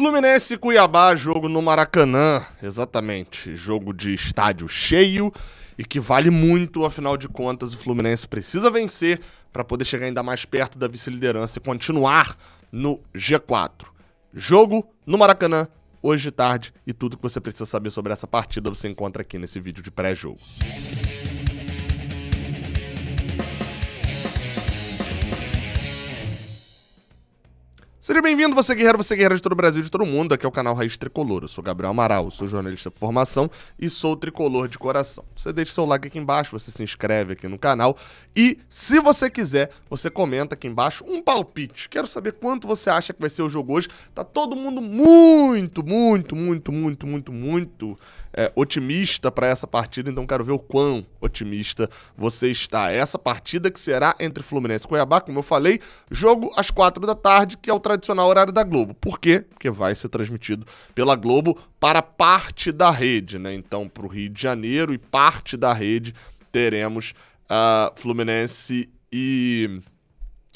Fluminense e Cuiabá, jogo no Maracanã, exatamente, jogo de estádio cheio e que vale muito, afinal de contas o Fluminense precisa vencer para poder chegar ainda mais perto da vice-liderança e continuar no G4. Jogo no Maracanã, hoje de tarde, e tudo que você precisa saber sobre essa partida você encontra aqui nesse vídeo de pré-jogo. Seja bem-vindo, você guerreira de todo o Brasil, de todo mundo. Aqui é o canal Raiz Tricolor. Eu sou Gabriel Amaral, sou jornalista por formação e sou tricolor de coração. Você deixa seu like aqui embaixo, você se inscreve aqui no canal e, se você quiser, você comenta aqui embaixo um palpite. Quero saber quanto você acha que vai ser o jogo hoje. Tá todo mundo muito otimista para essa partida, então quero ver o quão otimista você está. Essa partida que será entre Fluminense e Cuiabá, como eu falei, jogo às 4 da tarde, que é o tradicional horário da Globo. Por quê? Porque vai ser transmitido pela Globo para parte da rede, né? Então, para o Rio de Janeiro e parte da rede, teremos Fluminense e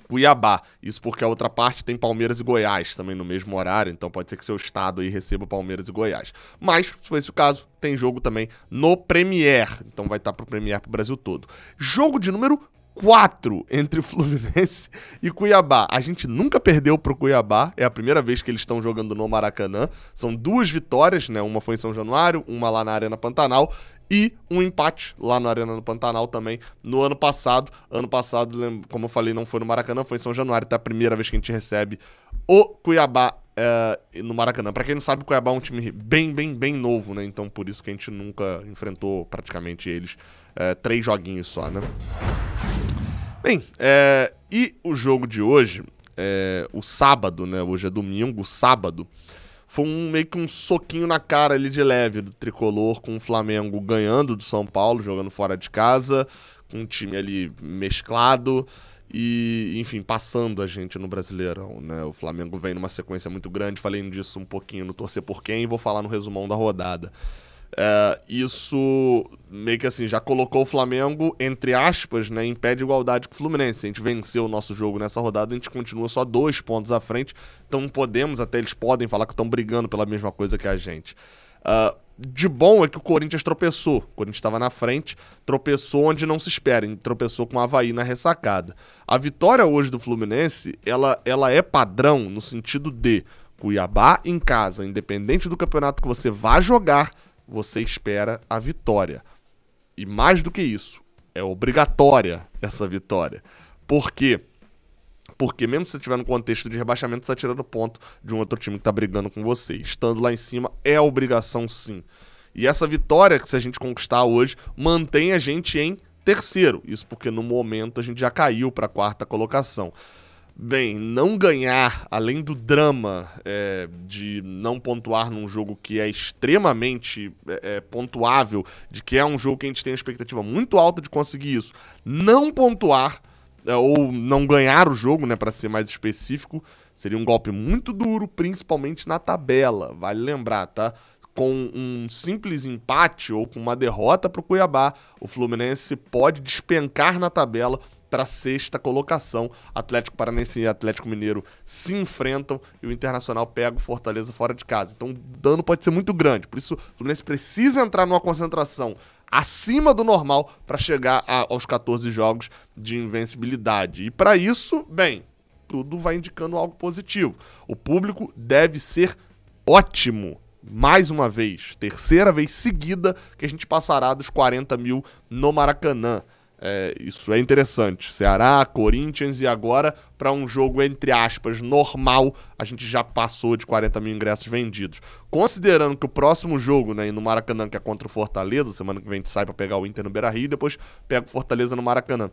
Cuiabá. Isso porque a outra parte tem Palmeiras e Goiás também no mesmo horário, então pode ser que seu estado aí receba Palmeiras e Goiás. Mas, se for esse o caso, tem jogo também no Premier, então vai estar pro Premier pro Brasil todo. Jogo de número 4 entre Fluminense e Cuiabá. A gente nunca perdeu pro Cuiabá, é a primeira vez que eles estão jogando no Maracanã. São 2 vitórias, né? Uma foi em São Januário, uma lá na Arena Pantanal e um empate lá na Arena do Pantanal também no ano passado. Ano passado, como eu falei, não foi no Maracanã, foi em São Januário. Então é a primeira vez que a gente recebe o Cuiabá no Maracanã. Pra quem não sabe, o Cuiabá é um time bem novo, né? Então por isso que a gente nunca enfrentou praticamente eles. 3 joguinhos só, né? Bem, e o jogo de hoje, o sábado, né? Hoje é domingo, o sábado, foi meio que um soquinho na cara ali de leve do Tricolor, com o Flamengo ganhando do São Paulo, jogando fora de casa, com um time ali mesclado e, enfim, passando a gente no Brasileirão, né? O Flamengo vem numa sequência muito grande, falei disso um pouquinho no Torcer por Quem e vou falar no resumão da rodada. Isso meio que assim, já colocou o Flamengo, entre aspas, né, em pé de igualdade com o Fluminense. Se a gente venceu o nosso jogo nessa rodada, a gente continua só 2 pontos à frente, então eles podem falar que estão brigando pela mesma coisa que a gente. De bom é que o Corinthians tropeçou. O Corinthians estava na frente, tropeçou onde não se espera, tropeçou com o Avaí na ressacada. A vitória hoje do Fluminense, ela é padrão no sentido de Cuiabá em casa, independente do campeonato que você vá jogar, você espera a vitória. E mais do que isso, é obrigatória essa vitória. Por quê? Porque mesmo se você estiver no contexto de rebaixamento, você está tirando ponto de um outro time que está brigando com você. Estando lá em cima, é obrigação sim. E essa vitória que se a gente conquistar hoje, mantém a gente em terceiro. Isso porque no momento a gente já caiu para a 4ª colocação. Bem, não ganhar, além do drama de não pontuar num jogo que é extremamente pontuável, de que é um jogo que a gente tem uma expectativa muito alta de conseguir isso, não pontuar ou não ganhar o jogo, né, para ser mais específico, seria um golpe muito duro, principalmente na tabela, vale lembrar, tá? Com um simples empate ou com uma derrota para o Cuiabá, o Fluminense pode despencar na tabela para a 6ª colocação. Atlético Paranaense e Atlético Mineiro se enfrentam e o Internacional pega o Fortaleza fora de casa. Então o dano pode ser muito grande. Por isso o Fluminense precisa entrar numa concentração acima do normal para chegar aos 14 jogos de invencibilidade. E para isso, bem, tudo vai indicando algo positivo. O público deve ser ótimo. Mais uma vez, terceira vez seguida que a gente passará dos 40 mil no Maracanã. Isso é interessante. Ceará, Corinthians e agora para um jogo, entre aspas, normal, a gente já passou de 40 mil ingressos vendidos. Considerando que o próximo jogo, né, no Maracanã, que é contra o Fortaleza, semana que vem a gente sai para pegar o Inter no Beira-Rio e depois pega o Fortaleza no Maracanã.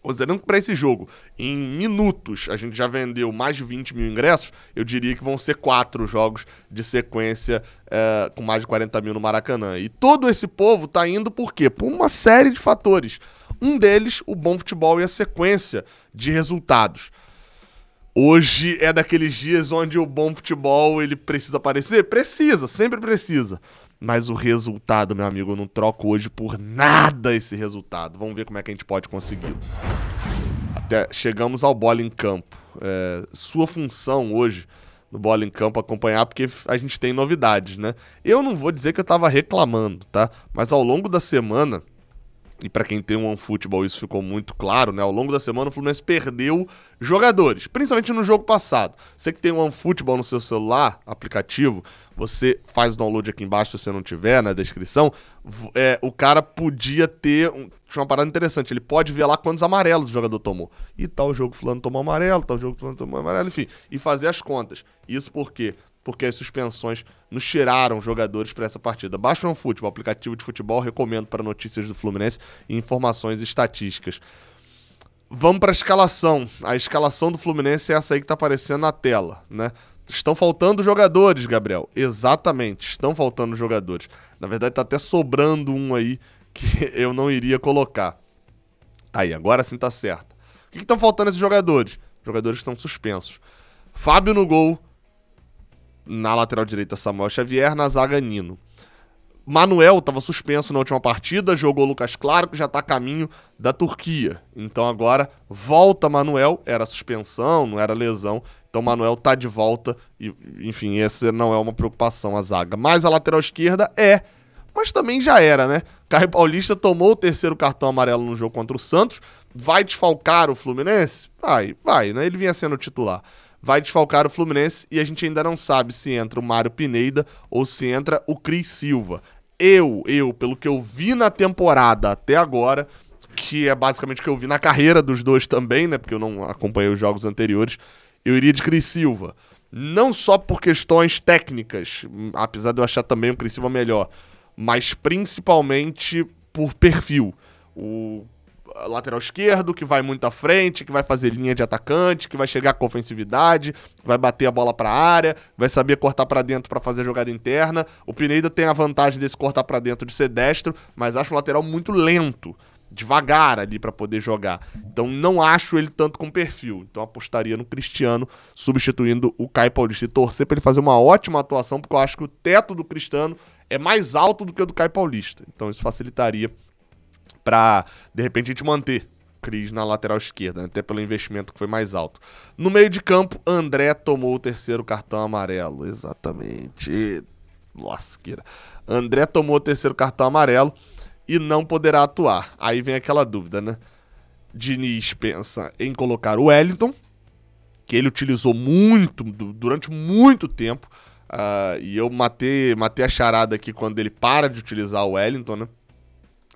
Considerando que para esse jogo, em minutos, a gente já vendeu mais de 20 mil ingressos, eu diria que vão ser 4 jogos de sequência com mais de 40 mil no Maracanã. E todo esse povo tá indo por quê? Por uma série de fatores. Um deles, o bom futebol e a sequência de resultados. Hoje é daqueles dias onde o bom futebol ele precisa aparecer? Precisa, sempre precisa. Mas o resultado, meu amigo, eu não troco hoje por nada esse resultado. Vamos ver como é que a gente pode conseguir. Até chegamos ao bola em campo. Sua função hoje no Bola em Campo acompanhar, porque a gente tem novidades, né? Eu não vou dizer que eu tava reclamando, tá? Mas ao longo da semana, e para quem tem um OneFootball isso ficou muito claro, né? Ao longo da semana o Fluminense perdeu jogadores, principalmente no jogo passado. Você que tem um OneFootball no seu celular, aplicativo, você faz o download aqui embaixo se você não tiver, na descrição. O cara podia ter... Tinha uma parada interessante, ele pode ver lá quantos amarelos o jogador tomou. E tal jogo fulano tomou amarelo, tal jogo fulano tomou amarelo, enfim. E fazer as contas. Isso por quê? Porque as suspensões nos tiraram jogadores para essa partida. Baixa o OneFootball, aplicativo de futebol, recomendo para notícias do Fluminense e informações estatísticas. Vamos para a escalação. A escalação do Fluminense é essa aí que está aparecendo na tela, né? Estão faltando jogadores, Gabriel. Exatamente, estão faltando jogadores. Na verdade, tá até sobrando um aí que eu não iria colocar. Aí, agora sim tá certo. O que estão faltando esses jogadores? Jogadores que estão suspensos. Fábio no gol. Na lateral direita, Samuel Xavier. Na zaga, Nino. Manuel estava suspenso na última partida. Jogou Lucas Claro, que já está a caminho da Turquia. Então agora volta Manuel. Era suspensão, não era lesão. Então Manuel tá de volta. E, enfim, essa não é uma preocupação, a zaga. Mas a lateral esquerda mas também já era, né? Caio Paulista tomou o terceiro cartão amarelo no jogo contra o Santos. Vai desfalcar o Fluminense? Vai, né? Ele vinha sendo titular. Vai desfalcar o Fluminense e a gente ainda não sabe se entra o Mário Pineda ou se entra o Cris Silva. Pelo que eu vi na temporada até agora, que é basicamente o que eu vi na carreira dos dois também, né? Porque eu não acompanhei os jogos anteriores, eu iria de Cris Silva. Não só por questões técnicas, apesar de eu achar também o Cris Silva melhor, mas principalmente por perfil. O lateral esquerdo, que vai muito à frente, que vai fazer linha de atacante, que vai chegar com ofensividade, vai bater a bola para a área, vai saber cortar para dentro para fazer jogada interna. O Pineda tem a vantagem desse cortar para dentro de ser destro, mas acho o lateral muito lento, devagar ali para poder jogar. Então não acho ele tanto com perfil. Então apostaria no Cristiano substituindo o Caio Paulista e torcer para ele fazer uma ótima atuação, porque eu acho que o teto do Cristiano é mais alto do que o do Caio Paulista. Então isso facilitaria para, de repente, a gente manter o Cris na lateral esquerda, né? Até pelo investimento que foi mais alto. No meio de campo, André tomou o terceiro cartão amarelo. Exatamente. Lasqueira. André tomou o terceiro cartão amarelo e não poderá atuar. Aí vem aquela dúvida, né? Diniz pensa em colocar o Wellington, que ele utilizou muito, durante muito tempo. E eu matei a charada aqui quando ele para de utilizar o Wellington, né?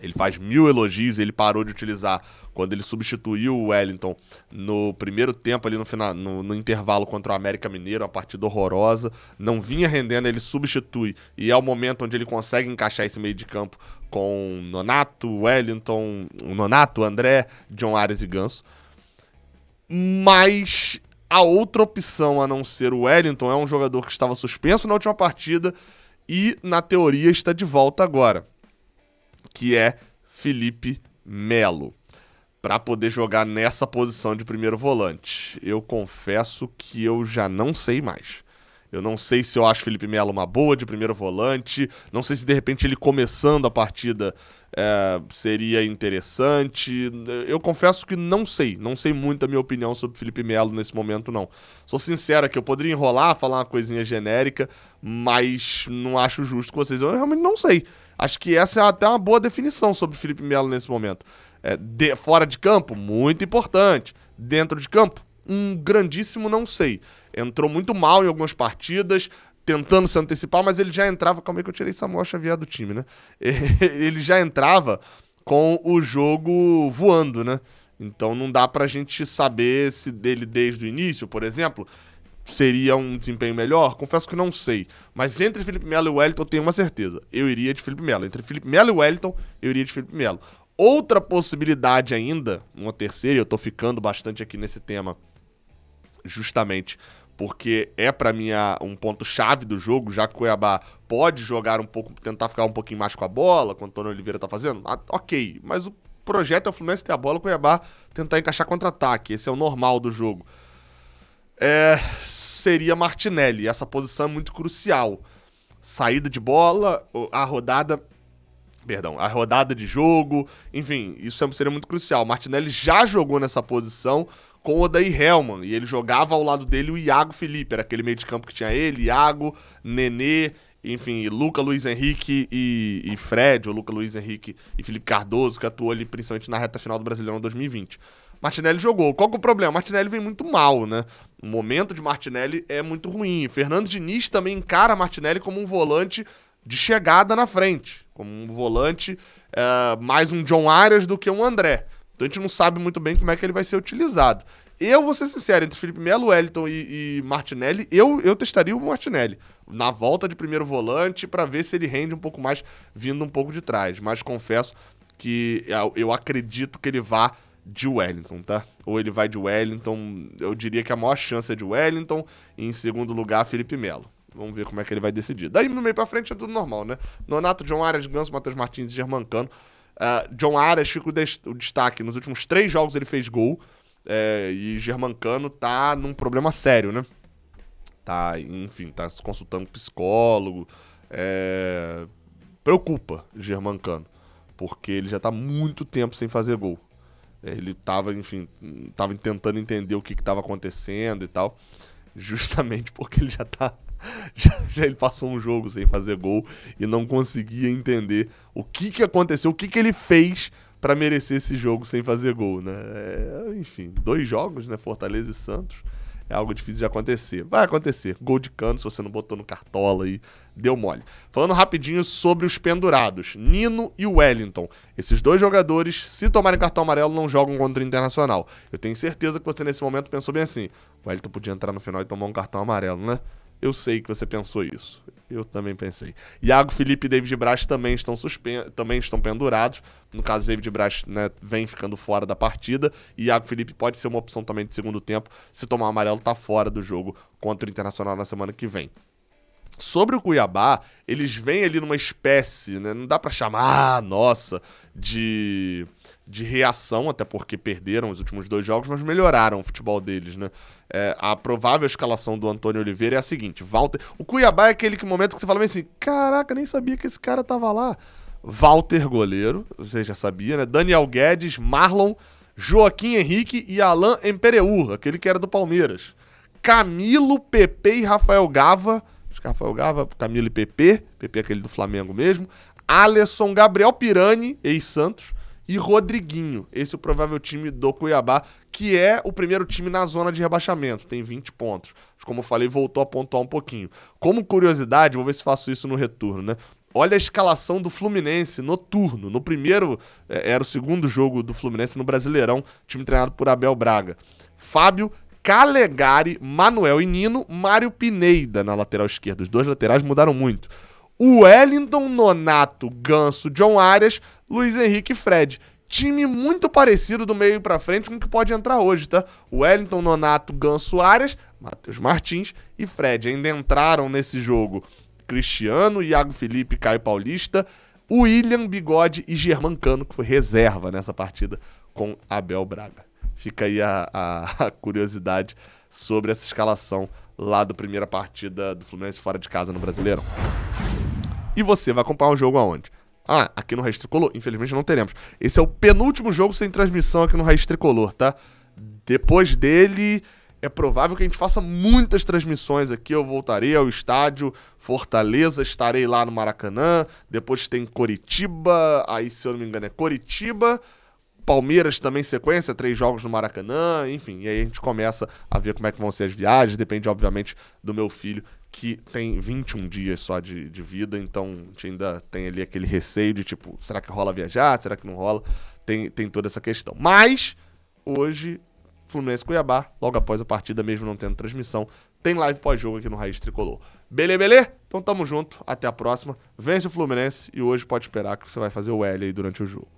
Ele faz 1000 elogios, ele parou de utilizar quando ele substituiu o Wellington no primeiro tempo, ali no final, no intervalo contra o América Mineiro, uma partida horrorosa, não vinha rendendo, ele substitui, e é o momento onde ele consegue encaixar esse meio de campo com Nonato, Wellington, André, John Ares e Ganso. Mas a outra opção a não ser o Wellington é um jogador que estava suspenso na última partida e, na teoria, está de volta agora, que é Felipe Melo, para poder jogar nessa posição de primeiro volante. Eu confesso que eu já não sei mais. Eu não sei se eu acho Felipe Melo uma boa de primeiro volante, não sei se de repente ele começando a partida seria interessante. Eu confesso que não sei muito a minha opinião sobre Felipe Melo nesse momento, não. Sou sincero aqui, eu poderia enrolar, falar uma coisinha genérica, mas não acho justo com vocês. Eu realmente não sei. Acho que essa é até uma boa definição sobre Felipe Melo nesse momento. Fora de campo, muito importante. Dentro de campo, um grandíssimo não sei. Entrou muito mal em algumas partidas, tentando se antecipar, mas ele já entrava... Calma aí que eu tirei Samuel Xavier do time, né? Ele já entrava com o jogo voando, né? Então não dá pra gente saber se dele desde o início, por exemplo, seria um desempenho melhor? Confesso que não sei. Mas entre Felipe Melo e Wellington eu tenho uma certeza. Eu iria de Felipe Melo. Entre Felipe Melo e Wellington, eu iria de Felipe Melo. Outra possibilidade ainda, uma terceira, e eu tô ficando bastante aqui nesse tema, justamente porque é pra mim um ponto-chave do jogo, já que o Cuiabá pode jogar um pouco, tentar ficar um pouquinho mais com a bola, como o Antônio Oliveira tá fazendo, ok, mas o projeto é o Fluminense ter a bola, o Cuiabá tentar encaixar contra-ataque, esse é o normal do jogo. Seria Martinelli, essa posição é muito crucial. Saída de bola, a rodada de jogo, enfim, isso seria muito crucial. Martinelli já jogou nessa posição com o Odair Hellmann, e ele jogava ao lado dele o Iago Felipe, era aquele meio de campo que tinha ele, Iago, Nenê, enfim, Luca, Luiz Henrique e Fred, ou Luca, Luiz Henrique e Felipe Cardoso, que atuou ali principalmente na reta final do Brasileirão 2020. Martinelli jogou. Qual que é o problema? Martinelli vem muito mal, né? O momento de Martinelli é muito ruim. Fernando Diniz também encara Martinelli como um volante de chegada na frente, como um volante mais um John Arias do que um André. Então a gente não sabe muito bem como é que ele vai ser utilizado. Eu vou ser sincero, entre Felipe Melo, Wellington e Martinelli, eu testaria o Martinelli na volta de primeiro volante para ver se ele rende um pouco mais vindo um pouco de trás. Mas confesso que eu acredito que ele vá de Wellington, tá? Ou ele vai de Wellington, eu diria que a maior chance é de Wellington, e em segundo lugar, Felipe Melo. Vamos ver como é que ele vai decidir. Daí, no meio pra frente, é tudo normal, né? Nonato, John Arias, Ganso, Matheus Martins e Germancano. John Arias fica o destaque. Nos últimos 3 jogos ele fez gol, e Germancano tá num problema sério, né? Tá, enfim, tá se consultando com psicólogo. Preocupa Germancano, porque ele já tá muito tempo sem fazer gol. Ele tava tentando entender o que tava acontecendo e tal, justamente porque ele já ele passou um jogo sem fazer gol e não conseguia entender o que aconteceu, o que ele fez pra merecer esse jogo sem fazer gol, né? Enfim, 2 jogos, né? Fortaleza e Santos. É algo difícil de acontecer. Vai acontecer. Gol de Cano, se você não botou no Cartola aí, deu mole. Falando rapidinho sobre os pendurados. Nino e Wellington. Esses 2 jogadores, se tomarem cartão amarelo, não jogam contra o Internacional. Eu tenho certeza que você, nesse momento, pensou bem assim: o Wellington podia entrar no final e tomar um cartão amarelo, né? Eu sei que você pensou isso. Eu também pensei. Iago Felipe e David Braz também estão pendurados. No caso, David Braz, né, vem ficando fora da partida. E Iago Felipe pode ser uma opção também de segundo tempo. Se tomar amarelo, tá fora do jogo contra o Internacional na semana que vem. Sobre o Cuiabá, eles vêm ali numa espécie, né, não dá pra chamar, de reação, até porque perderam os últimos 2 jogos, mas melhoraram o futebol deles, né? A provável escalação do Antônio Oliveira é a seguinte: Walter. O Cuiabá é aquele momento que você fala assim: caraca, nem sabia que esse cara tava lá. Walter, goleiro, você já sabia, né? Daniel Guedes, Marlon, Joaquim Henrique e Alain Empereur, aquele que era do Palmeiras. Camilo, Pepe e Rafael Gava. Rafael Gava, Camilo e Pepe é aquele do Flamengo mesmo, Alisson, Gabriel Pirani, ex-Santos, e Rodriguinho. Esse é o provável time do Cuiabá, que é o primeiro time na zona de rebaixamento, tem 20 pontos. Como eu falei, voltou a pontuar um pouquinho. Como curiosidade, vou ver se faço isso no retorno, né? Olha a escalação do Fluminense no turno. No primeiro, era o segundo jogo do Fluminense no Brasileirão, time treinado por Abel Braga. Fábio, Calegari, Manuel e Nino, Mário Pineda na lateral esquerda. Os 2 laterais mudaram muito. Wellington, Nonato, Ganso, John Arias, Luiz Henrique e Fred. Time muito parecido do meio pra frente com o que pode entrar hoje, tá? Wellington, Nonato, Ganso, Arias, Matheus Martins e Fred. Ainda entraram nesse jogo Cristiano, Iago Felipe, Caio Paulista, William, Bigode e Germancano, que foi reserva nessa partida com Abel Braga. Fica aí a curiosidade sobre essa escalação lá da primeira partida do Fluminense fora de casa no Brasileirão. E você vai acompanhar o jogo aonde? Aqui no Raiz Tricolor. Infelizmente não teremos. Esse é o penúltimo jogo sem transmissão aqui no Raiz Tricolor, tá? Depois dele, é provável que a gente faça muitas transmissões aqui. Eu voltarei ao estádio Fortaleza, estarei lá no Maracanã. Depois tem Coritiba, aí se eu não me engano é Coritiba, Palmeiras também sequência, 3 jogos no Maracanã, enfim. E aí a gente começa a ver como é que vão ser as viagens. Depende, obviamente, do meu filho, que tem 21 dias só de vida. Então, a gente ainda tem ali aquele receio de, tipo, será que rola viajar? Será que não rola? Tem toda essa questão. Mas, hoje, Fluminense Cuiabá, logo após a partida, mesmo não tendo transmissão, tem live pós-jogo aqui no Raiz Tricolor. Beleza? Então tamo junto, até a próxima. Vence o Fluminense e hoje pode esperar que você vai fazer o L aí durante o jogo.